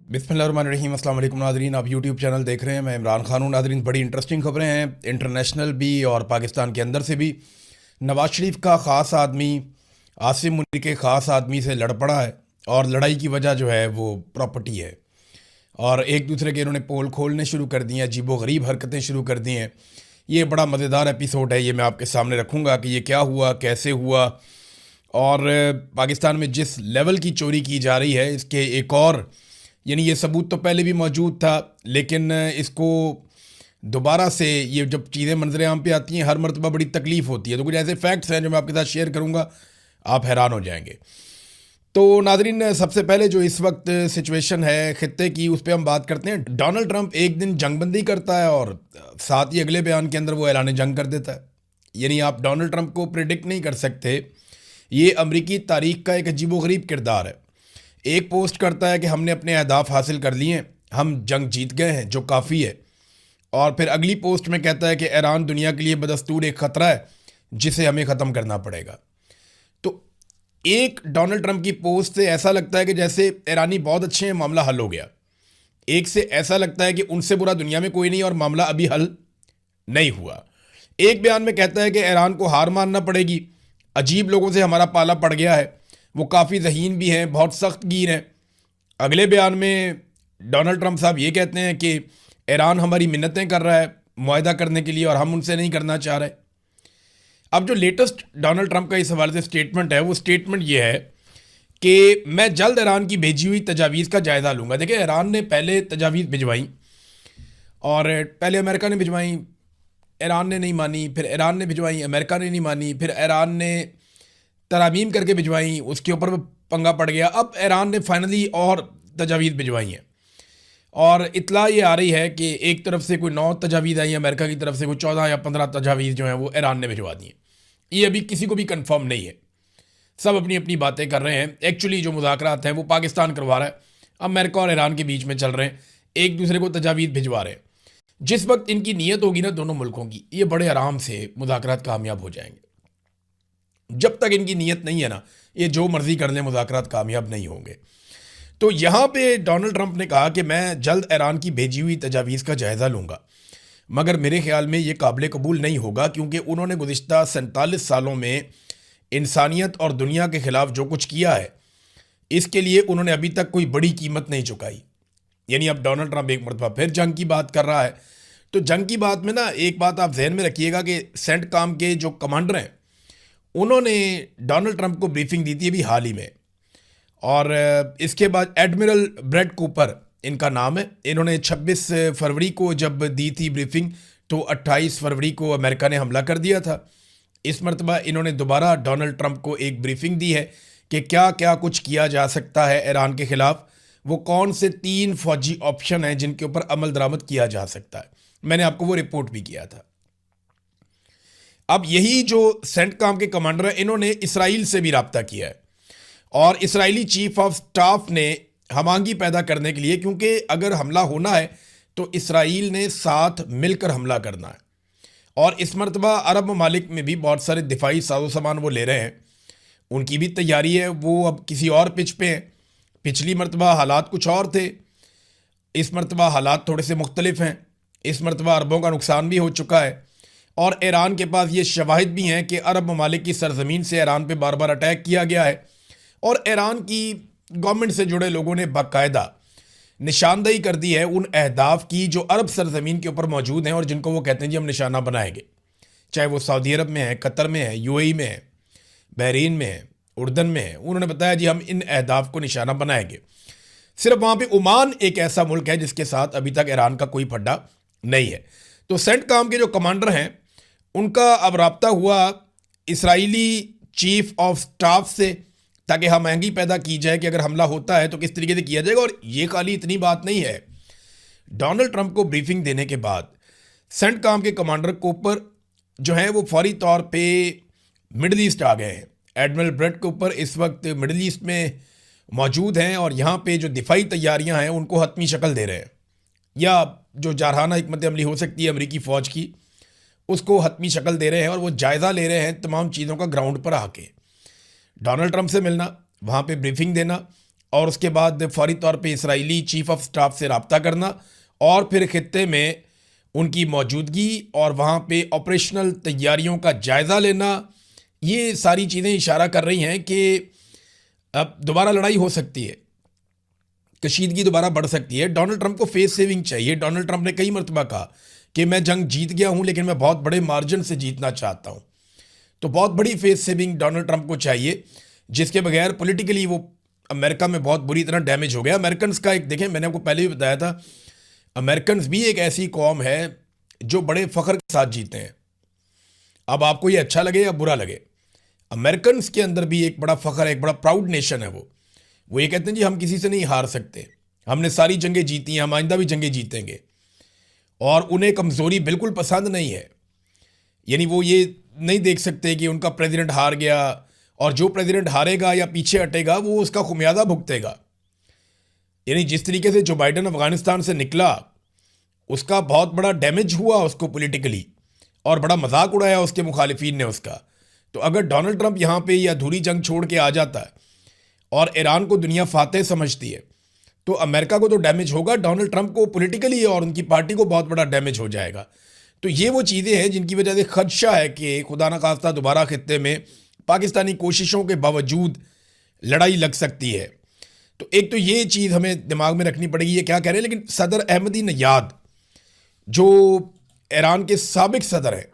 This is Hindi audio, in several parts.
बिस्मिल्लाहिर्रहमानिर्रहीम। अस्सलाम वालेकुम नाज़रीन, आप यूट्यूब चैनल देख रहे हैं। मैं इमरान खान हूं। नाज़रीन, बड़ी इंटरेस्टिंग खबरें हैं, इंटरनेशनल भी और पाकिस्तान के अंदर से भी। नवाज शरीफ का ख़ास आदमी आसिम मुनीर के ख़ास आदमी से लड़ पड़ा है और लड़ाई की वजह जो है वो प्रॉपर्टी है। और एक दूसरे के इन्होंने पोल खोलने शुरू कर दिए हैं, अजीबो गरीब हरकतें शुरू कर दी हैं। ये बड़ा मज़ेदार एपिसोड है, ये मैं आपके सामने रखूँगा कि ये क्या हुआ, कैसे हुआ। और पाकिस्तान में जिस लेवल की चोरी की जा रही है, इसके एक और यानी ये सबूत तो पहले भी मौजूद था, लेकिन इसको दोबारा से ये जब चीज़ें मंजर आम पे आती हैं हर मरतबा बड़ी तकलीफ़ होती है। तो कुछ ऐसे फैक्ट्स हैं जो मैं आपके साथ शेयर करूँगा, आप हैरान हो जाएंगे। तो नाजरीन, सबसे पहले जो इस वक्त सिचुएशन है खित्ते की, उस पर हम बात करते हैं। डोनाल्ड ट्रंप एक दिन जंगबंदी करता है और साथ ही अगले बयान के अंदर वो ऐलान जंग कर देता है। यानी आप डोनाल्ड ट्रंप को प्रिडिक्ट नहीं कर सकते। ये अमरीकी तारीख का एक अजीबोगरीब किरदार है। एक पोस्ट करता है कि हमने अपने अहदाफ हासिल कर लिए हैं, हम जंग जीत गए हैं, जो काफ़ी है। और फिर अगली पोस्ट में कहता है कि ईरान दुनिया के लिए बदस्तूर एक ख़तरा है जिसे हमें ख़त्म करना पड़ेगा। तो एक डोनाल्ड ट्रंप की पोस्ट से ऐसा लगता है कि जैसे ईरानी बहुत अच्छे हैं, मामला हल हो गया। एक से ऐसा लगता है कि उनसे बुरा दुनिया में कोई नहीं और मामला अभी हल नहीं हुआ। एक बयान में कहता है कि ईरान को हार मानना पड़ेगी, अजीब लोगों से हमारा पाला पड़ गया है, वो काफ़ी ज़हीन भी हैं, बहुत सख्त गिर हैं। अगले बयान में डोनाल्ड ट्रंप साहब ये कहते हैं कि ईरान हमारी मिन्नतें कर रहा है मुआहदा करने के लिए और हम उनसे नहीं करना चाह रहे। अब जो लेटेस्ट डोनाल्ड ट्रंप का इस हवाले से स्टेटमेंट है, वो स्टेटमेंट ये है कि मैं जल्द ईरान की भेजी हुई तजावीज़ का जायज़ा लूँगा। देखिए, ईरान ने पहले तजावीज़ भिजवाई और पहले अमेरिका ने भिजवाई, ईरान ने नहीं मानी, फिर ईरान ने भिजवाई, अमेरिका ने नहीं मानी, फिर ईरान ने तरामीम करके भिजवाई, उसके ऊपर पंगा पड़ गया। अब ईरान ने फाइनली और तजावीज़ भिजवाई हैं और इतला ये आ रही है कि एक तरफ से कोई 9 तजावीज़ आई, अमेरिका की तरफ से कोई 14 या 15 तजावीज़ जो हैं वो ईरान ने भिजवा दी हैं। ये अभी किसी को भी कंफर्म नहीं है, सब अपनी अपनी बातें कर रहे हैं। एक्चुअली जो मुज़ाकरात हैं वो पाकिस्तान करवा रहा है, अमेरिका और ईरान के बीच में चल रहे हैं, एक दूसरे को तजावीज़ भिजवा रहे हैं। जिस वक्त इनकी नीयत होगी ना दोनों मुल्कों की, ये बड़े आराम से मुज़ाकरात कामयाब हो जाएंगे। जब तक इनकी नीयत नहीं है ना, ये जो मर्जी कर लें, मुज़ाकरात कामयाब नहीं होंगे। तो यहाँ पे डोनाल्ड ट्रंप ने कहा कि मैं जल्द ईरान की भेजी हुई तजावीज़ का जायज़ा लूँगा, मगर मेरे ख्याल में ये काबिल कबूल नहीं होगा, क्योंकि उन्होंने गुज़िश्ता 47 सालों में इंसानियत और दुनिया के ख़िलाफ़ जो कुछ किया है, इसके लिए उन्होंने अभी तक कोई बड़ी कीमत नहीं चुकाई। यानी अब डोनाल्ड ट्रंप एक मरतबा फिर जंग की बात कर रहा है। तो जंग की बात में ना एक बात आप जहन में रखिएगा कि सेंटकॉम के जो कमांडर हैं, उन्होंने डोनाल्ड ट्रंप को ब्रीफिंग दी थी अभी हाल ही में। और इसके बाद एडमिरल ब्रेड कूपर इनका नाम है, इन्होंने 26 फरवरी को जब दी थी ब्रीफिंग, तो 28 फरवरी को अमेरिका ने हमला कर दिया था। इस मरतबा इन्होंने दोबारा डोनाल्ड ट्रंप को एक ब्रीफिंग दी है कि क्या क्या कुछ किया जा सकता है ईरान के ख़िलाफ़, वो कौन से 3 फौजी ऑप्शन हैं जिनके ऊपर अमल दरामद किया जा सकता है। मैंने आपको वो रिपोर्ट भी किया था। अब यही जो सेंटकॉम के कमांडर हैं, इन्होंने इसराइल से भी रब्ता किया है और इसराइली चीफ ऑफ स्टाफ ने हमांगी पैदा करने के लिए, क्योंकि अगर हमला होना है तो इसराइल ने साथ मिलकर हमला करना है। और इस मरतबा अरब ममालिक में भी बहुत सारे दिफाई साजो सामान वो ले रहे हैं, उनकी भी तैयारी है, वो अब किसी और पिच पे हैं। पिछली मरतबा हालात कुछ और थे, इस मरतबा हालात थोड़े से मुख्तलिफ हैं। इस मरतबा अरबों का नुकसान भी हो चुका है और ईरान के पास ये शवाहिद भी हैं कि अरब ममालिक की सरजमीन से ईरान पे बार बार अटैक किया गया है और ईरान की गवर्नमेंट से जुड़े लोगों ने बाकायदा निशानदही कर दी है उन अहदाफ की जो अरब सरजमीन के ऊपर मौजूद हैं और जिनको वो कहते हैं जी हम निशाना बनाएंगे। चाहे वो सऊदी अरब में है, कतर में है, यूएई में है, बहरीन में है, उर्दन में है, उन्होंने बताया जी हम इन अहदाफ को निशाना बनाएंगे। सिर्फ वहाँ पे ओमान एक ऐसा मुल्क है जिसके साथ अभी तक ईरान का कोई फड्डा नहीं है। तो सेंटकॉम के जो कमांडर हैं, उनका अब रब्ता हुआ इसराइली चीफ ऑफ स्टाफ से, ताकि हमआहंगी पैदा की जाए कि अगर हमला होता है तो किस तरीके से किया जाएगा। और ये खाली इतनी बात नहीं है, डोनाल्ड ट्रंप को ब्रीफिंग देने के बाद सेंटकॉम के कमांडर कोपर जो हैं वो फौरी तौर पे मिडल ईस्ट आ गए हैं। एडमिरल ब्रेड कोपर इस वक्त मिडल ईस्ट में मौजूद हैं और यहाँ पे जो दिफाई तैयारियाँ हैं उनको हतमी शक्ल दे रहे हैं, या जो जारहाना हिकमत अमली हो सकती है अमरीकी फ़ौज की, उसको हतमी शक्ल दे रहे हैं और वो जायज़ा ले रहे हैं तमाम चीज़ों का ग्राउंड पर आके। डोनाल्ड ट्रंप से मिलना, वहाँ पे ब्रीफिंग देना, और उसके बाद फौरी तौर पे इसराइली चीफ ऑफ स्टाफ से रब्ता करना और फिर खित्ते में उनकी मौजूदगी और वहाँ पे ऑपरेशनल तैयारियों का जायज़ा लेना, ये सारी चीज़ें इशारा कर रही हैं कि अब दोबारा लड़ाई हो सकती है, कशीदगी दोबारा बढ़ सकती है। डोनाल्ड ट्रंप को फेस सेविंग चाहिए। डोनाल्ड ट्रंप ने कई मरतबा कहा कि मैं जंग जीत गया हूँ लेकिन मैं बहुत बड़े मार्जिन से जीतना चाहता हूँ। तो बहुत बड़ी फेस सेविंग डोनाल्ड ट्रंप को चाहिए, जिसके बगैर पॉलिटिकली वो अमेरिका में बहुत बुरी तरह डैमेज हो गया। अमेरिकन का एक देखें, मैंने आपको पहले भी बताया था, अमेरिकन भी एक ऐसी कौम है जो बड़े फ़ख्र के साथ जीते हैं। अब आपको ये अच्छा लगे या बुरा लगे, अमेरिकन के अंदर भी एक बड़ा फ़ख्र है, एक बड़ा प्राउड नेशन है। वो ये कहते हैं जी हम किसी से नहीं हार सकते, हमने सारी जंगें जीती हैं, हम आइंदा भी जंगें जीतेंगे। और उन्हें कमज़ोरी बिल्कुल पसंद नहीं है। यानी वो ये नहीं देख सकते कि उनका प्रेसिडेंट हार गया और जो प्रेसिडेंट हारेगा या पीछे हटेगा वो उसका खुमियाजा भुगतेगा। यानी जिस तरीके से जो बाइडन अफगानिस्तान से निकला, उसका बहुत बड़ा डैमेज हुआ उसको पॉलिटिकली, और बड़ा मजाक उड़ाया उसके मुखालिफिन ने उसका। तो अगर डोनाल्ड ट्रंप यहाँ पे ये अधूरी जंग छोड़ के आ जाता है और ईरान को दुनिया फातेह समझती है, तो अमेरिका को तो डैमेज होगा, डोनाल्ड ट्रंप को पॉलिटिकली और उनकी पार्टी को बहुत बड़ा डैमेज हो जाएगा। तो ये वो चीज़ें हैं जिनकी वजह से खदशा है कि खुदा न खास्ता दोबारा खित्ते में पाकिस्तानी कोशिशों के बावजूद लड़ाई लग सकती है। तो एक तो ये चीज़ हमें दिमाग में रखनी पड़ेगी, ये क्या कह रहे हैं। लेकिन सदर अहमदी नयाद जो ईरान के साबिक सदर हैं,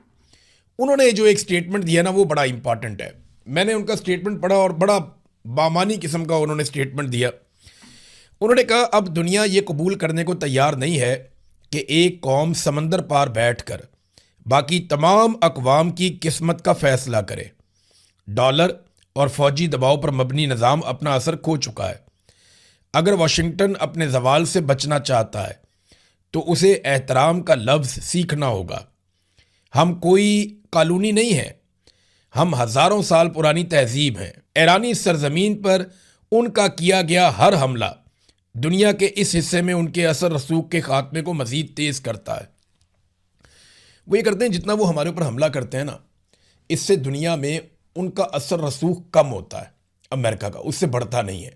उन्होंने जो एक स्टेटमेंट दिया ना, वो बड़ा इंपॉर्टेंट है। मैंने उनका स्टेटमेंट पढ़ा और बड़ा बामानी किस्म का उन्होंने स्टेटमेंट दिया। उन्होंने कहा अब दुनिया ये कबूल करने को तैयार नहीं है कि एक कौम समंदर पार बैठकर बाकी तमाम अकवाम की किस्मत का फैसला करे। डॉलर और फौजी दबाव पर मबनी निज़ाम अपना असर खो चुका है। अगर वाशिंगटन अपने जवाल से बचना चाहता है तो उसे एहतराम का लफ्ज़ सीखना होगा। हम कोई कानूनी नहीं हैं, हम हज़ारों साल पुरानी तहजीब हैं। ईरानी सरजमीन पर उनका किया गया हर हमला दुनिया के इस हिस्से में उनके असर रसूख के खात्मे को मज़ीद तेज़ करता है। वो ये करते हैं, जितना वो हमारे ऊपर हमला करते हैं ना, इससे दुनिया में उनका असर रसूख कम होता है अमेरिका का, उससे बढ़ता नहीं है।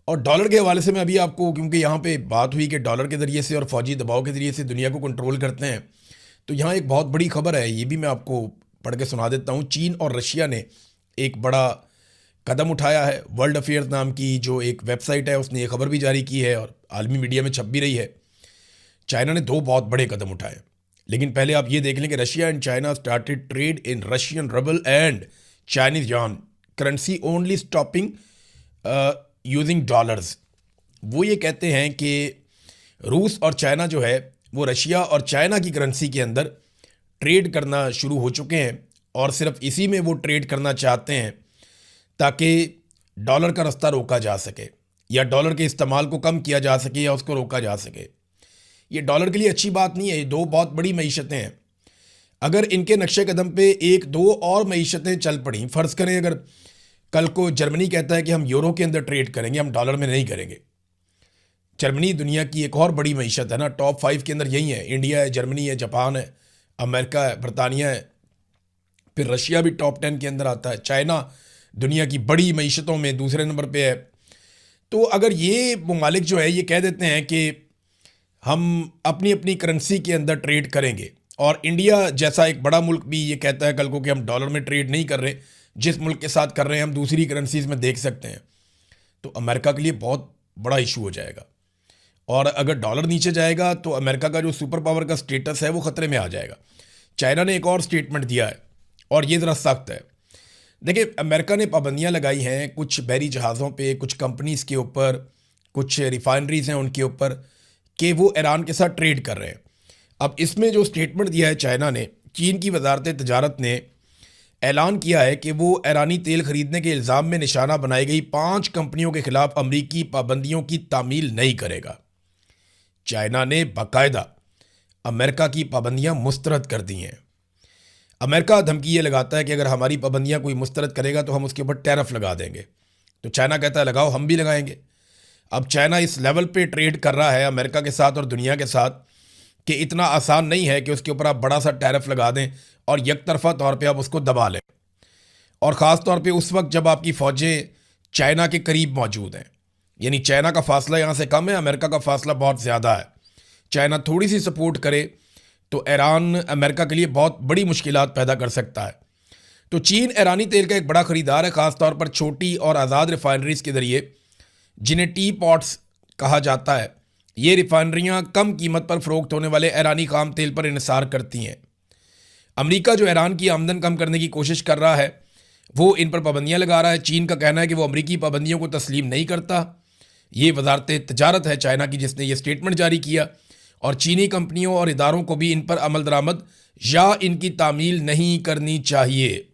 और डॉलर के हवाले से मैं अभी आपको, क्योंकि यहाँ पे बात हुई कि डॉलर के ज़रिए से और फौजी दबाव के ज़रिए से दुनिया को कंट्रोल करते हैं, तो यहाँ एक बहुत बड़ी खबर है, ये भी मैं आपको पढ़ के सुना देता हूँ। चीन और रशिया ने एक बड़ा कदम उठाया है। वर्ल्ड अफेयर्स नाम की जो एक वेबसाइट है उसने ये खबर भी जारी की है और आलमी मीडिया में छप भी रही है। चाइना ने दो बहुत बड़े कदम उठाए, लेकिन पहले आप ये देख लें कि Russia and China started trade in Russian ruble and Chinese yuan currency only stopping using dollars. वो ये कहते हैं कि रूस और चाइना जो है वो रशिया और चाइना की करेंसी के अंदर ट्रेड करना शुरू हो चुके हैं और सिर्फ इसी में वो ट्रेड करना चाहते हैं ताकि डॉलर का रास्ता रोका जा सके या डॉलर के इस्तेमाल को कम किया जा सके या उसको रोका जा सके। ये डॉलर के लिए अच्छी बात नहीं है। ये दो बहुत बड़ी मईशतें हैं। अगर इनके नक्शे कदम पे एक दो और मईशतें चल पड़ी, फ़र्ज़ करें अगर कल को जर्मनी कहता है कि हम यूरो के अंदर ट्रेड करेंगे, हम डॉलर में नहीं करेंगे। जर्मनी दुनिया की एक और बड़ी मईशत है ना, टॉप 5 के अंदर यही है। इंडिया है, जर्मनी है, जापान है, अमेरिका है, बरतानिया है, फिर रशिया भी टॉप 10 के अंदर आता है। चाइना दुनिया की बड़ी मईशतों में दूसरे नंबर पे है। तो अगर ये ममालिक जो है ये कह देते हैं कि हम अपनी अपनी करेंसी के अंदर ट्रेड करेंगे, और इंडिया जैसा एक बड़ा मुल्क भी ये कहता है कल को कि हम डॉलर में ट्रेड नहीं कर रहे, जिस मुल्क के साथ कर रहे हैं हम दूसरी करेंसीज में देख सकते हैं, तो अमेरिका के लिए बहुत बड़ा इशू हो जाएगा। और अगर डॉलर नीचे जाएगा तो अमेरिका का जो सुपर पावर का स्टेटस है वो ख़तरे में आ जाएगा। चाइना ने एक और स्टेटमेंट दिया है और ये ज़रा सख्त है। देखिए, अमेरिका ने पाबंदियां लगाई हैं कुछ बहरी जहाज़ों पे, कुछ कंपनीज़ के ऊपर, कुछ रिफाइनरीज़ हैं उनके ऊपर, कि वो ईरान के साथ ट्रेड कर रहे हैं। अब इसमें जो स्टेटमेंट दिया है चाइना ने, चीन की वजारत तजारत ने ऐलान किया है कि वो ईरानी तेल खरीदने के इल्ज़ाम में निशाना बनाई गई 5 कंपनियों के खिलाफ अमरीकी पाबंदियों की तामील नहीं करेगा। चाइना ने बाकायदा अमेरिका की पाबंदियां मुस्तरद कर दी हैं। अमेरिका धमकी ये लगाता है कि अगर हमारी पाबंदियां कोई मुस्तरद करेगा तो हम उसके ऊपर टैरिफ लगा देंगे। तो चाइना कहता है लगाओ, हम भी लगाएंगे। अब चाइना इस लेवल पे ट्रेड कर रहा है अमेरिका के साथ और दुनिया के साथ कि इतना आसान नहीं है कि उसके ऊपर आप बड़ा सा टैरिफ लगा दें और यकतरफा तौर पे आप उसको दबा लें। और ख़ास तौर पे उस वक्त जब आपकी फ़ौजें चाइना के करीब मौजूद हैं। यानी चाइना का फासला यहाँ से कम है, अमेरिका का फासला बहुत ज़्यादा है। चाइना थोड़ी सी सपोर्ट करे तो ईरान अमेरिका के लिए बहुत बड़ी मुश्किलात पैदा कर सकता है। तो चीन ईरानी तेल का एक बड़ा ख़रीदार है, ख़ासतौर पर छोटी और आज़ाद रिफाइनरीज़ के ज़रिए, जिन्हें टी पॉट्स कहा जाता है। ये रिफाइनरियाँ कम कीमत पर फ़रोख्त होने वाले ईरानी खाम तेल पर इन्हिसार करती हैं। अमेरिका जो ईरान की आमदन कम करने की कोशिश कर रहा है, वो इन पर पाबंदियाँ लगा रहा है। चीन का कहना है कि वो अमरीकी पाबंदियों को तस्लीम नहीं करता। ये वजारत तजारत है चाइना की जिसने ये स्टेटमेंट जारी किया, और चीनी कंपनियों और इदारों को भी इन पर अमल दरामद या इनकी तामील नहीं करनी चाहिए।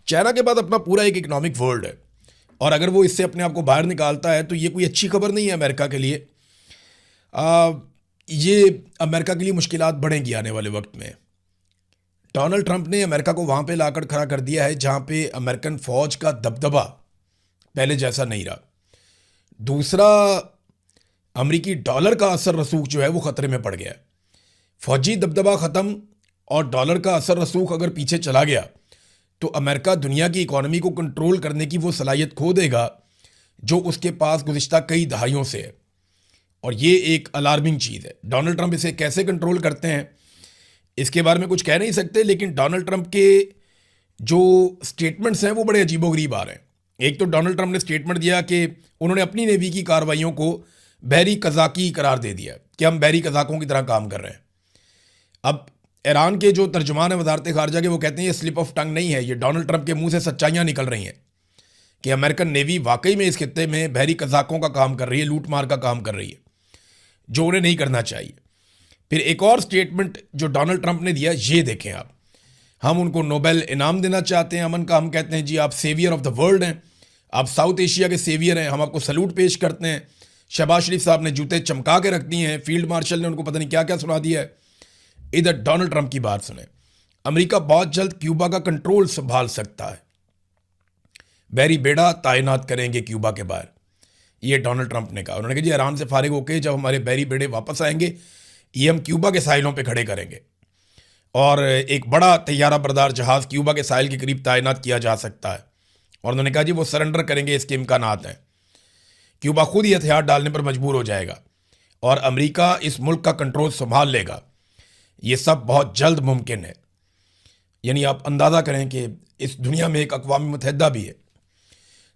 चाइना के बाद अपना पूरा एक इकनॉमिक वर्ल्ड है, और अगर वो इससे अपने आप को बाहर निकालता है तो ये कोई अच्छी खबर नहीं है अमेरिका के लिए। ये अमेरिका के लिए मुश्किलात बढ़ेंगी आने वाले वक्त में। डोनाल्ड ट्रंप ने अमेरिका को वहाँ पे लाकर खड़ा कर दिया है जहाँ पे अमेरिकन फ़ौज का दबदबा पहले जैसा नहीं रहा। दूसरा, अमेरिकी डॉलर का असर रसूख जो है वो ख़तरे में पड़ गया है। फ़ौजी दबदबा ख़त्म और डॉलर का असर रसूख अगर पीछे चला गया तो अमेरिका दुनिया की इकॉनमी को कंट्रोल करने की वो सलाहियत खो देगा जो उसके पास गुज़िश्ता कई दहाइयों से है, और ये एक अलार्मिंग चीज़ है। डोनाल्ड ट्रंप इसे कैसे कंट्रोल करते हैं इसके बारे में कुछ कह नहीं सकते, लेकिन डोनाल्ड ट्रंप के जो स्टेटमेंट्स हैं वो बड़े अजीबोगरीब आ रहे हैं। एक तो डोनाल्ड ट्रंप ने स्टेटमेंट दिया कि उन्होंने अपनी नेवी की कार्रवाइयों को बहरी कज़ाकी करार दे दिया कि हम बहरी कज़ाकों की तरह काम कर रहे हैं। अब ईरान के जो तर्जुमान है वजारत खारजा के, वो कहते हैं ये स्लिप ऑफ टंग नहीं है, ये डोनाल्ड ट्रंप के मुंह से सच्चाइयाँ निकल रही हैं कि अमेरिकन नेवी वाकई में इस खित्ते में बहरी कज़ाकों का काम कर रही है, लूट मार का काम कर रही है, जो उन्हें नहीं करना चाहिए। फिर एक और स्टेटमेंट जो डोनाल्ड ट्रंप ने दिया, ये देखें आप, हम उनको नोबेल इनाम देना चाहते हैं अमन का। हम कहते हैं जी आप सेवियर ऑफ द वर्ल्ड हैं, आप साउथ एशिया के सेवियर हैं, हम आपको सल्यूट पेश करते हैं। शहबाज शरीफ साहब ने जूते चमका के रख दिए हैं, फील्ड मार्शल ने उनको पता नहीं क्या क्या सुना दिया है। इधर डोनाल्ड ट्रंप की बात सुने, अमेरिका बहुत जल्द क्यूबा का कंट्रोल संभाल सकता है, बहरी बेड़ा तैनात करेंगे क्यूबा के बाहर, ये डोनाल्ड ट्रंप ने कहा। उन्होंने कहा जी ईरान से फारिग होकर जब हमारे बहरी बेड़े वापस आएंगे, ये हम क्यूबा के साहिलों पे खड़े करेंगे, और एक बड़ा तैयारा बरदार जहाज़ क्यूबा के साहिल के करीब तैनात किया जा सकता है। और उन्होंने कहा जी वो सरेंडर करेंगे, इसके इम्कानात हैं। क्यूबा खुद ही हथियार डालने पर मजबूर हो जाएगा और अमेरिका इस मुल्क का कंट्रोल संभाल लेगा। ये सब बहुत जल्द मुमकिन है। यानी आप अंदाज़ा करें कि इस दुनिया में एक अक़वाम मुत्तहिदा भी है,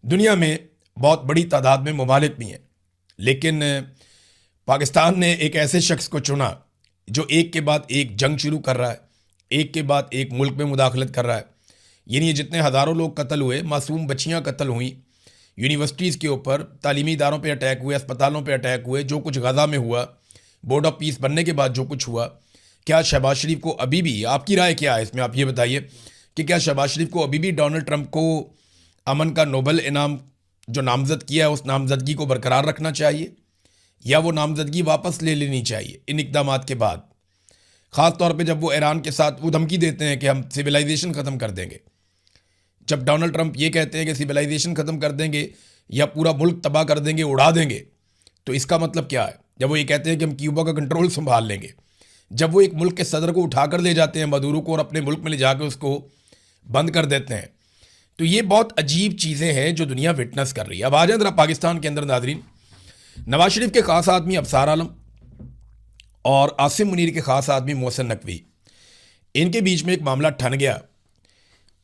दुनिया में बहुत बड़ी तादाद में ममालिक भी हैं, लेकिन पाकिस्तान ने एक ऐसे शख्स को चुना जो एक के बाद एक जंग शुरू कर रहा है, एक के बाद एक मुल्क में मुदाखलत कर रहा है। यानी ये जितने हज़ारों लोग कत्ल हुए, मासूम बच्चियाँ कत्ल हुई, यूनिवर्सिटीज़ के ऊपर, तालीमी इदारों पे अटैक हुए, अस्पतालों पे अटैक हुए, जो कुछ गज़ा में हुआ, बोर्ड ऑफ पीस बनने के बाद जो कुछ हुआ, क्या शहबाज शरीफ को अभी भी, आपकी राय क्या है इसमें, आप ये बताइए कि क्या शहबाज शरीफ को अभी भी डोनाल्ड ट्रंप को अमन का नोबेल इनाम जो नामजद किया है उस नामजदगी को बरकरार रखना चाहिए, या वो नामजदगी वापस ले लेनी चाहिए इन इकदामात के बाद? ख़ास तौर पे जब वो ईरान के साथ वो धमकी देते हैं कि हम सिविलाइजेशन ख़त्म कर देंगे। जब डोनाल्ड ट्रंप ये कहते हैं कि सिविलाइजेशन ख़त्म कर देंगे या पूरा मुल्क तबाह कर देंगे, उड़ा देंगे, तो इसका मतलब क्या है? जब वो ये कहते हैं कि हम क्यूबा का कंट्रोल संभाल लेंगे, जब वो एक मुल्क के सदर को उठाकर ले जाते हैं मदूरो को और अपने मुल्क में ले जाकर उसको बंद कर देते हैं, तो ये बहुत अजीब चीज़ें हैं जो दुनिया विटनेस कर रही है। अब आ जाए ज़रा पाकिस्तान के अंदर नाज़रीन, नवाज शरीफ के ख़ास आदमी अफसार आलम और आसिम मुनीर के ख़ास आदमी मोहसिन नकवी, इनके बीच में एक मामला ठन गया।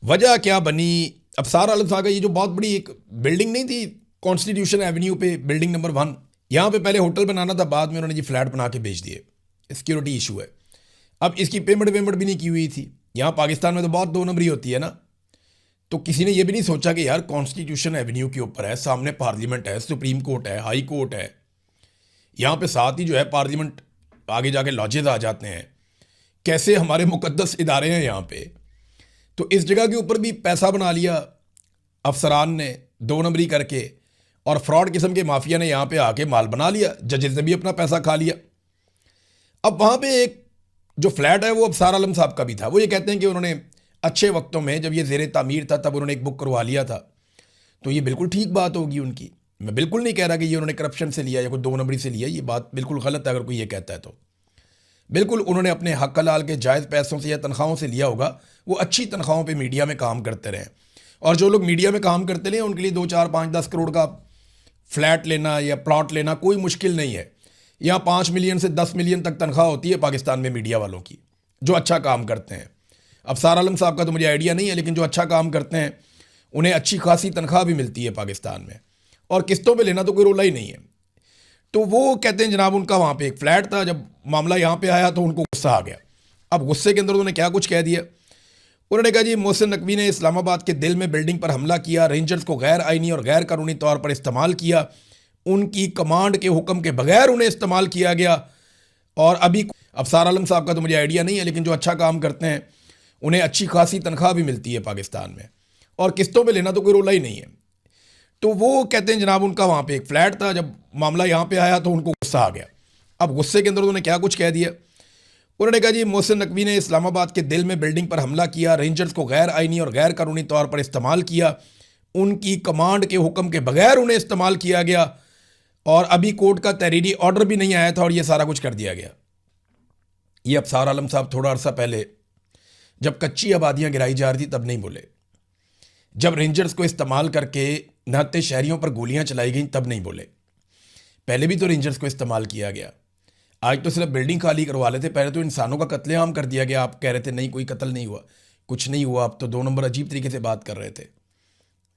वजह क्या बनी? अफसार आलम साहब का ये जो बहुत बड़ी एक बिल्डिंग नहीं थी कॉन्स्टिट्यूशन एवेन्यू पे, बिल्डिंग नंबर 1, यहाँ पे पहले होटल बनाना था, बाद में उन्होंने जी फ्लैट बना के बेच दिए। सिक्योरिटी इशू है। अब इसकी पेमेंट भी नहीं की हुई थी। यहाँ पाकिस्तान में तो बहुत दो नंबरी होती है ना, तो किसी ने ये भी नहीं सोचा कि यार कॉन्स्टिट्यूशन एवेन्यू के ऊपर है, सामने पार्लियामेंट है, सुप्रीम कोर्ट है, हाई कोर्ट है, यहाँ पे साथ ही जो है पार्लियामेंट, आगे जाके लॉजेज आ जाते हैं, कैसे हमारे मुकद्दस इदारे हैं यहाँ पे। तो इस जगह के ऊपर भी पैसा बना लिया अफसरान ने दो नंबरी करके, और फ्रॉड किस्म के माफिया ने यहाँ पे आके माल बना लिया, जजेस ने भी अपना पैसा खा लिया। अब वहाँ पे एक जो फ्लैट है वो अफसार आलम साहब का भी था। वो ये कहते हैं कि उन्होंने अच्छे वक्तों में जब ये ज़ेरे तामीर था तब उन्होंने एक बुक करवा लिया था, तो ये बिल्कुल ठीक बात होगी उनकी। मैं बिल्कुल नहीं कह रहा कि ये उन्होंने करप्शन से लिया या कोई दो नंबरी से लिया, ये बात बिल्कुल गलत है अगर कोई ये कहता है तो। बिल्कुल उन्होंने अपने हक हलाल के जायज़ पैसों से या तनख्वाहों से लिया होगा। वो अच्छी तनख्वाहों पे मीडिया में काम करते रहे, और जो लोग मीडिया में काम करते रहे उनके लिए 2, 4, 5, 10 करोड़ का फ्लैट लेना या प्लॉट लेना कोई मुश्किल नहीं है। यहाँ 5 मिलियन से 10 मिलियन तक तनख्वाह होती है पाकिस्तान में मीडिया वालों की, जो अच्छा काम करते हैं। अफसार आलम साहब का तो मुझे आइडिया नहीं है, लेकिन जो अच्छा काम करते हैं उन्हें अच्छी खासी तनख्वाह भी मिलती है पाकिस्तान में, और किस्तों पे लेना तो कोई रोला ही नहीं है। तो वो कहते हैं जनाब उनका वहाँ पे एक फ्लैट था, जब मामला यहाँ पे आया तो उनको गुस्सा आ गया। अब गुस्से के अंदर उन्होंने क्या कुछ कह दिया, उन्होंने कहा जी मोहसिन नकवी ने इस्लामाबाद के दिल में बिल्डिंग पर हमला किया, रेंजर्स को गैर आइनी और गैर कानूनी तौर पर इस्तेमाल किया, उनकी कमांड के हुक्म के बगैर उन्हें इस्तेमाल किया गया। और अभी अफसार आलम साहब का तो मुझे आइडिया नहीं है, लेकिन जो अच्छा काम करते हैं उन्हें अच्छी खासी तनख्वाह भी मिलती है पाकिस्तान में, और किस्तों पे लेना तो कोई रोला ही नहीं है। तो वो कहते हैं जनाब उनका वहाँ पे एक फ्लैट था, जब मामला यहाँ पे आया तो उनको गुस्सा आ गया। अब गुस्से के अंदर उन्होंने क्या कुछ कह दिया, उन्होंने कहा जी मोहसिन नकवी ने इस्लामाबाद के दिल में बिल्डिंग पर हमला किया, रेंजर्स को गैर आइनी और गैर कानूनी तौर पर इस्तेमाल किया, उनकी कमांड के हुक्म के बगैर उन्हें इस्तेमाल किया गया, और अभी कोर्ट का तहरीरी ऑर्डर भी नहीं आया था और ये सारा कुछ कर दिया गया। ये अफसार आलम साहब थोड़ा अरसा पहले जब कच्ची आबादियाँ गिराई जा रही थी तब नहीं बोले, जब रेंजर्स को इस्तेमाल करके नहाते शहरियों पर गोलियां चलाई गई तब नहीं बोले। पहले भी तो रेंजर्स को इस्तेमाल किया गया, आज तो सिर्फ बिल्डिंग खाली करवा लेते, पहले तो इंसानों का कत्लेआम कर दिया गया। आप कह रहे थे नहीं कोई कत्ल नहीं हुआ, कुछ नहीं हुआ, आप तो 2 नंबर अजीब तरीके से बात कर रहे थे,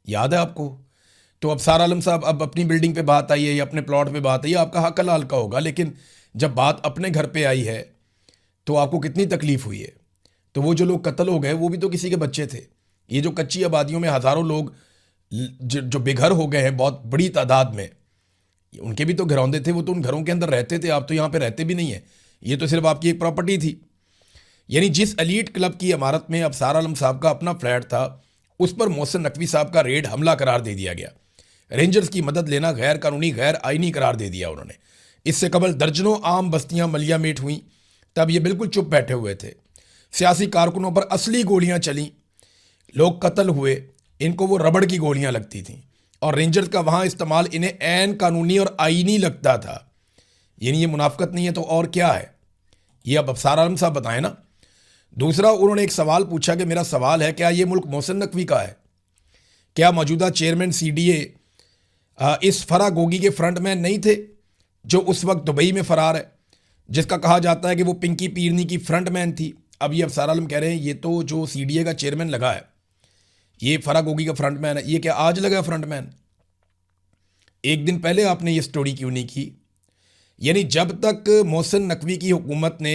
याद है आपको। तो अफसार आलम साहब अब अपनी बिल्डिंग पे बात आई है या अपने प्लॉट पे बात आई है, आपका हक हलाल का होगा, लेकिन जब बात अपने घर पे आई है तो आपको कितनी तकलीफ हुई है। तो वो जो लोग कत्ल हो गए वो भी तो किसी के बच्चे थे। ये जो कच्ची आबादियों में हज़ारों लोग जो बेघर हो गए हैं बहुत बड़ी तादाद में, उनके भी तो घरौंदे थे, वो तो उन घरों के अंदर रहते थे, आप तो यहाँ पे रहते भी नहीं है, ये तो सिर्फ आपकी एक प्रॉपर्टी थी। यानी जिस एलीट क्लब की इमारत में अफसार आलम साहब का अपना फ्लैट था, उस पर मोहसिन नकवी साहब का रेड हमला करार दे दिया गया। रेंजर्स की मदद लेना गैर कानूनी गैर आइनी करार दे दिया उन्होंने। इससे कबल दर्जनों आम बस्तियां मलिया मेट हुई, तब ये बिल्कुल चुप बैठे हुए थे। सियासी कारकुनों पर असली गोलियां चली, लोग कत्ल हुए, इनको वो रबड़ की गोलियां लगती थीं, और रेंजर्स का वहाँ इस्तेमाल इन्हें ऐन कानूनी और आइनी लगता था। यानी ये मुनाफकत नहीं है तो और क्या है, ये अब अफसार आलम साहब बताएं ना। दूसरा, उन्होंने एक सवाल पूछा कि मेरा सवाल है, क्या ये मुल्क मोहसिन नकवी का है? क्या मौजूदा चेयरमैन CDA इस फरा गोगी के फ्रंटमैन नहीं थे जो उस वक्त दुबई में फरार है, जिसका कहा जाता है कि वो पिंकी पीरनी की फ्रंटमैन थी? अब ये अफसार आलम कह रहे हैं ये तो जो CDA का चेयरमैन लगा है ये फरा गोगी का फ्रंटमैन है। ये क्या आज लगा फ्रंटमैन? एक दिन पहले आपने ये स्टोरी क्यों नहीं की? यानी जब तक मोहसिन नकवी की हुकूमत ने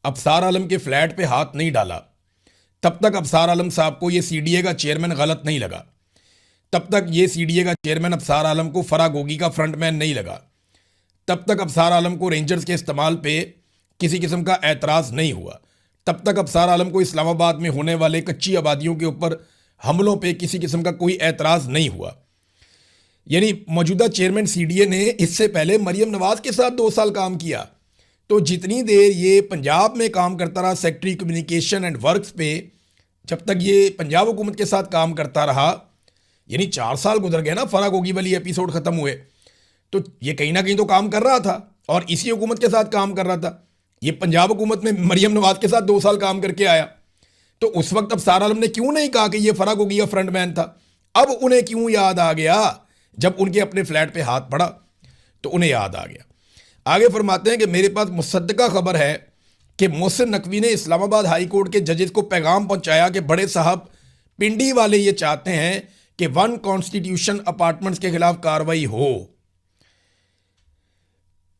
अफसार आलम के फ्लैट पे हाथ नहीं डाला, तब तक अफसार आलम साहब को ये CDA का चेयरमैन गलत नहीं लगा, तब तक ये CDA का चेयरमैन अफसार आलम को फरा गोगी का फ्रंटमैन नहीं लगा, तब तक अफसार आलम को रेंजर्स के इस्तेमाल पे किसी किस्म का एतराज़ नहीं हुआ, तब तक अफसार आलम को इस्लामाबाद में होने वाले कच्ची आबादियों के ऊपर हमलों पे किसी किस्म का कोई एतराज़ नहीं हुआ। यानी मौजूदा चेयरमैन CDA ने इससे पहले मरियम नवाज के साथ 2 साल काम किया। तो जितनी देर ये पंजाब में काम करता रहा सेक्रेटरी कम्युनिकेशन एंड वर्क्स पे, जब तक ये पंजाब हुकूमत के साथ काम करता रहा, यानी 4 साल गुजर गए ना, फरा गोगी वाली एपिसोड ख़त्म हुए, तो ये कहीं ना कहीं तो काम कर रहा था और इसी हुकूमत के साथ काम कर रहा था। ये पंजाब हुकूमत में मरियम नवाज के साथ 2 साल काम करके आया, तो उस वक्त अफसार आलम ने क्यों नहीं कहा कि ये फरा गोगी का फ्रंटमैन था? अब उन्हें क्यों याद आ गया? जब उनके अपने फ्लैट पे हाथ पड़ा तो उन्हें याद आ गया। आगे फरमाते हैं कि मेरे पास मुसद्दका खबर है कि मोहसिन नकवी ने इस्लामाबाद हाई कोर्ट के जजेस को पैगाम पहुंचाया कि बड़े साहब पिंडी वाले ये चाहते हैं कि 1 कॉन्स्टिट्यूशन अपार्टमेंट्स के खिलाफ कार्रवाई हो।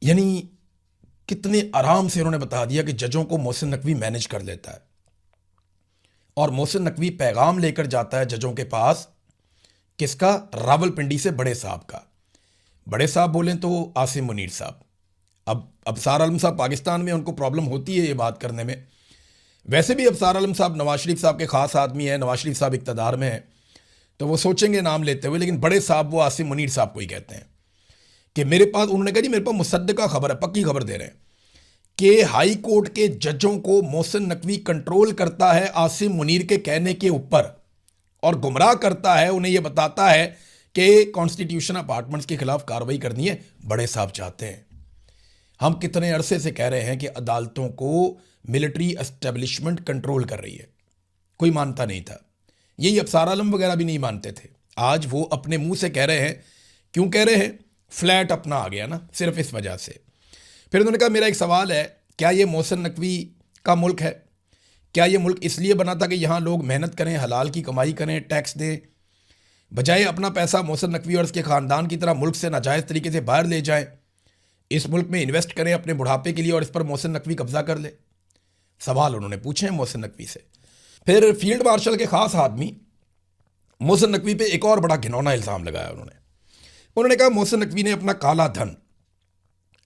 यानी कितने आराम से उन्होंने बता दिया कि जजों को मोहसिन नकवी मैनेज कर लेता है, और मोहसिन नकवी पैगाम लेकर जाता है जजों के पास, किसका? रावलपिंडी से बड़े साहब का। बड़े साहब बोलें तो आसिम मुनीर साहब। अब अफसार आलम साहब पाकिस्तान में उनको प्रॉब्लम होती है ये बात करने में। वैसे भी अफसार आलम साहब नवाज शरीफ साहब के ख़ास आदमी हैं, नवाज शरीफ साहब इक़्तिदार में हैं तो वो सोचेंगे नाम लेते हुए, लेकिन बड़े साहब वो आसिम मुनीर साहब को ही कहते हैं कि मेरे पास, उन्होंने कहा जी मेरे पास मुसद्दका खबर है, पक्की खबर दे रहे हैं कि हाई कोर्ट के जजों को मोहसिन नकवी कंट्रोल करता है आसिम मुनीर के कहने के ऊपर, और गुमराह करता है, उन्हें यह बताता है कि कॉन्स्टिट्यूशन अपार्टमेंट्स के खिलाफ कार्रवाई करनी है, बड़े साहब चाहते हैं। हम कितने अरसे से कह रहे हैं कि अदालतों को मिलिट्री एस्टेब्लिशमेंट कंट्रोल कर रही है, कोई मानता नहीं था। यही अफसार आलम वगैरह भी नहीं मानते थे। आज वो अपने मुंह से कह रहे हैं। क्यों कह रहे हैं? फ्लैट अपना आ गया ना, सिर्फ इस वजह से। फिर उन्होंने कहा मेरा एक सवाल है, क्या ये मोहसिन नकवी का मुल्क है? क्या ये मुल्क इसलिए बना था कि यहाँ लोग मेहनत करें, हलाल की कमाई करें, टैक्स दें, बजाय अपना पैसा मोहसिन नकवी और उसके ख़ानदान की तरह मुल्क से नाजायज़ तरीके से बाहर ले जाएं, इस मुल्क में इन्वेस्ट करें अपने बुढ़ापे के लिए और इस पर मोहसिन नकवी कब्जा कर ले? सवाल उन्होंने पूछे हैं मोहसिन नकवी से। फिर फील्ड मार्शल के ख़ास आदमी मोहसिन नकवी पे एक और बड़ा घिनौना इल्ज़ाम लगाया उन्होंने कहा मोहसिन नकवी ने अपना काला धन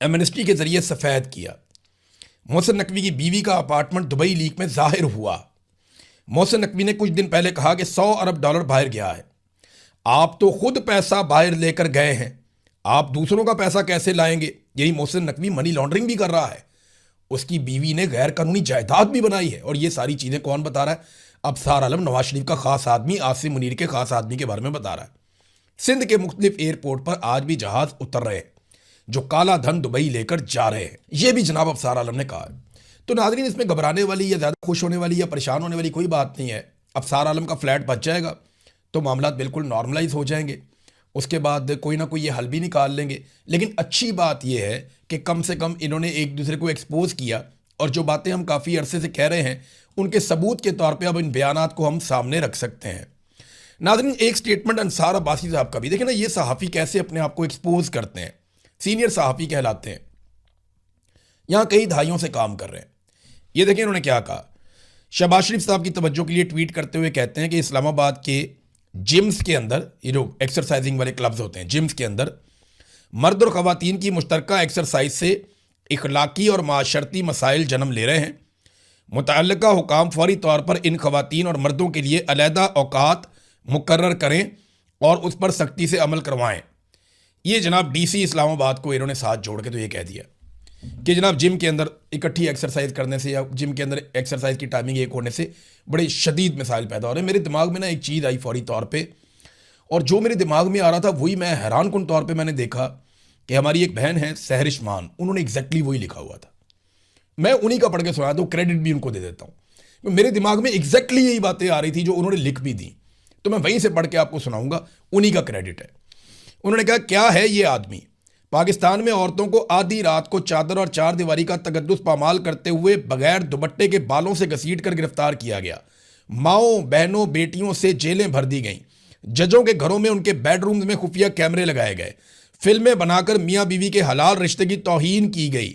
एमनेस्टी के ज़रिए सफ़ेद किया। मोहसिन नकवी की बीवी का अपार्टमेंट दुबई लीक में ज़ाहिर हुआ। मोहसिन नकवी ने कुछ दिन पहले कहा कि $100 अरब बाहर गया है। आप तो खुद पैसा बाहर लेकर गए हैं, आप दूसरों का पैसा कैसे लाएंगे? यही मोहसिन नकवी मनी लॉन्ड्रिंग भी कर रहा है। उसकी बीवी ने गैर कानूनी जायदाद भी बनाई है। और ये सारी चीज़ें कौन बता रहा है? अफसार आलम, नवाज शरीफ का खास आदमी, आसिम मुनीर के खास आदमी के बारे में बता रहा है। सिंध के मुख्तलिफ एयरपोर्ट पर आज भी जहाज उतर रहे हैं जो काला धन दुबई लेकर जा रहे हैं। यह भी जनाब अफसार आलम ने कहा है। तो नाज़रीन, इसमें घबराने वाली या ज़्यादा खुश होने वाली या परेशान होने वाली कोई बात नहीं है। अफसार आलम का फ्लैट बच जाएगा तो मामला बिल्कुल नॉर्मलाइज हो जाएंगे, उसके बाद कोई ना कोई ये हल भी निकाल लेंगे। लेकिन अच्छी बात यह है कि कम से कम इन्होंने एक दूसरे को एक्सपोज किया और जो बातें हम काफ़ी अरसे से कह रहे हैं उनके सबूत के तौर पे अब इन बयानात को हम सामने रख सकते हैं। नाज़रीन, एक स्टेटमेंट अंसार अब्बासी साहब का भी देखें ना, ये सहाफ़ी कैसे अपने आप को एक्सपोज करते हैं, सीनियर सहाफ़ी कहलाते हैं, यहाँ कई दहाइयों से काम कर रहे हैं। ये देखें इन्होंने क्या कहा। शहबाज शरीफ साहब की तवज्जो के लिए ट्वीट करते हुए कहते हैं कि इस्लामाबाद के जिम्स के अंदर, ये जो एक्सरसाइजिंग वाले क्लब्स होते हैं, जिम्स के अंदर मर्द और ख़वातीन की मुश्तरका एक्सरसाइज से इखलाकी और माशरती मसाइल जन्म ले रहे हैं। मुतअल्लिका हुकाम फौरी तौर पर इन ख़वातीन और मर्दों के लिए अलहदा औकात मुकर्रर करें और उस पर सख्ती से अमल करवाएं। ये जनाब DC इस्लामाबाद को इन्होंने साथ जोड़ के तो ये कह दिया कि जनाब जिम के अंदर इकट्ठी एक्सरसाइज करने से या जिम के अंदर एक्सरसाइज की टाइमिंग एक होने से बड़े शदीद मिसाइल पैदा हो रहे हैं। मेरे दिमाग में ना एक चीज़ आई फौरी तौर पे, और जो मेरे दिमाग में आ रहा था वही मैं हैरान कुन तौर पे मैंने देखा कि हमारी एक बहन है सहरिश मान, उन्होंने एग्जैक्टली वही लिखा हुआ था। मैं उन्हीं का पढ़ के सुनाया, तो क्रेडिट भी उनको दे देता हूँ। मेरे दिमाग में एग्जैक्टली यही बातें आ रही थी जो उन्होंने लिख भी दी, तो मैं वहीं से पढ़ के आपको सुनाऊंगा, उन्हीं का क्रेडिट है। उन्होंने कहा, क्या है ये आदमी? पाकिस्तान में औरतों को आधी रात को चादर और चार दीवारी का तकद्दुस पामाल करते हुए बगैर दुपट्टे के बालों से घसीट कर गिरफ्तार किया गया। माओं, बहनों, बेटियों से जेलें भर दी गईं। जजों के घरों में उनके बेडरूम्स में खुफिया कैमरे लगाए गए। फिल्में बनाकर मियाँ बीवी के हलाल रिश्ते की तौहीन की गई।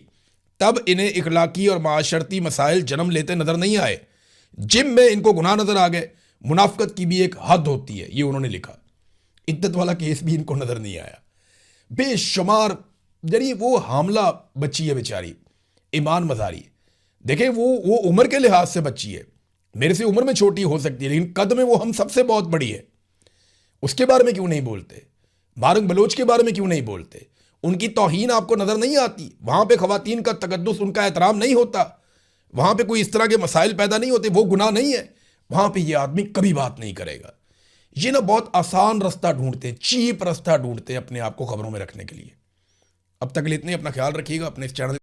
तब इन्हें इखलाकी और माशरती मसाइल जन्म लेते नजर नहीं आए। जिम में इनको गुनाह नजर आ गए। मुनाफकत की भी एक हद होती है, ये उन्होंने लिखा। इद्दत वाला केस भी इनको नजर नहीं आया। बेशुमार जरिए वो हामला बच्ची है बेचारी, ईमान मजारी। देखें वो उम्र के लिहाज से बच्ची है, मेरे से उम्र में छोटी हो सकती है लेकिन कद में वो हम सबसे बहुत बड़ी है। उसके बारे में क्यों नहीं बोलते? बारंग बलोच के बारे में क्यों नहीं बोलते? उनकी तौहीन आपको नजर नहीं आती? वहां पे खवातीन का तकद्दुस, उनका एहतराम नहीं होता, वहां पे कोई इस तरह के मसाइल पैदा नहीं होते, वो गुनाह नहीं है, वहां पे ये आदमी कभी बात नहीं करेगा। ये ना बहुत आसान रास्ता ढूंढते हैं, चीप रास्ता ढूंढते हैं अपने आप को खबरों में रखने के लिए। अब तक के लिए इतने, अपना ख्याल रखिएगा, अपने इस चैनल